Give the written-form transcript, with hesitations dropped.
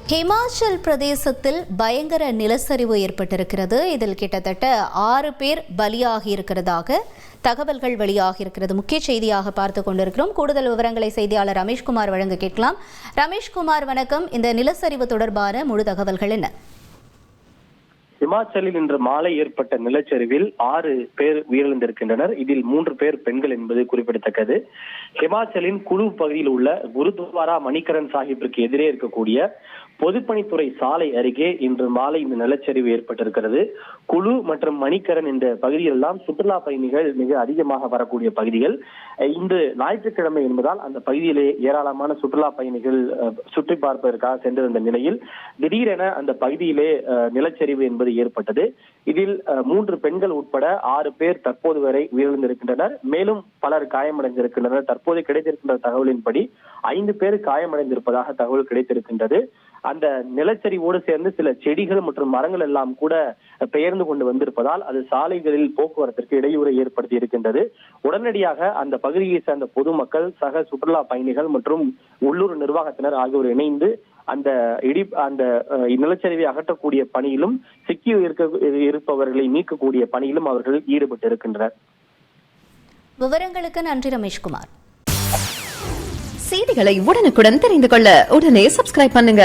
ஹிமாச்சல் பிரதேசத்தில் பயங்கர நிலச்சரிவு ஏற்பட்டிருக்கிறது. இதில் கிட்டத்தட்ட 6 பேர் பலியாகி இருக்கிறதாக தகவல்கள் வெளியாகி இருக்கிறது. முக்கிய செய்தியாக பார்த்து கொண்டிருக்கிறோம். கூடுதல் விவரங்களை செய்தியாளர் ரமேஷ்குமார் வழங்க கேட்கலாம். ரமேஷ்குமார், வணக்கம். இந்த நிலச்சரிவு தொடர்பான முழு தகவல்கள் என்ன? ஹிமாச்சலில் இன்று மாலை ஏற்பட்ட நிலச்சரிவில் 6 பேர் உயிரிழந்திருக்கின்றனர். இதில் 3 பேர் பெண்கள் என்பது குறிப்பிடத்தக்கது. ஹிமாச்சலின் குழு பகுதியில் உள்ள குருத்வாரா மணிகரன் சாஹிப்பிற்கு எதிரே இருக்கக்கூடிய பொதுப்பணித்துறை சாலை அருகே இன்று மாலை இந்த நிலச்சரிவு ஏற்பட்டிருக்கிறது. குழு மற்றும் மணிகரன் இந்த பகுதியெல்லாம் சுற்றுலா பயணிகள் மிக அதிகமாக வரக்கூடிய பகுதிகள். இன்று ஞாயிற்றுக்கிழமை என்பதால் அந்த பகுதியிலே ஏராளமான சுற்றுலா பயணிகள் சுற்றி பார்ப்பதற்காக சென்றிருந்த நிலையில் திடீரென அந்த பகுதியிலே நிலச்சரிவு என்பது ஏற்பட்டது. இதில் 3 பெண்கள் உட்பட 6 பேர் தற்போது வரை உயிரிழந்திருக்கின்றனர். மேலும் பலர் காயமடைந்திருக்கின்றனர். தற்போது கிடைத்திருக்கின்ற தகவலின்படி 5 பேர் காயமடைந்திருப்பதாக தகவல் கிடைத்திருக்கின்றது. அந்த நிலச்சரிவோடு சேர்ந்து சில செடிகள் மற்றும் மரங்கள் எல்லாம் கூட பெயர்ந்து கொண்டு வந்திருப்பதால் அது சாலைகளில் போக்குவரத்திற்கு இடையூறை ஏற்படுத்தி இருக்கின்றது. உடனடியாக அந்த பகுதியை சேர்ந்த பொதுமக்கள், சக சுற்றுலா பயணிகள் மற்றும் உள்ளூர் நிர்வாகத்தினர் ஆகியோர் இணைந்து அந்த நிலச்சரிவை அகற்றக்கூடிய பணியிலும் சிக்கி இருப்பவர்களை மீட்கக்கூடிய பணியிலும் அவர்கள் ஈடுபட்டு இருக்கின்றனர். விவரங்களுக்கு நன்றி ரமேஷ்குமார். செய்திகளை உடனுக்குடன் தெரிந்து கொள்ள உடனே சப்ஸ்கிரைப் பண்ணுங்க.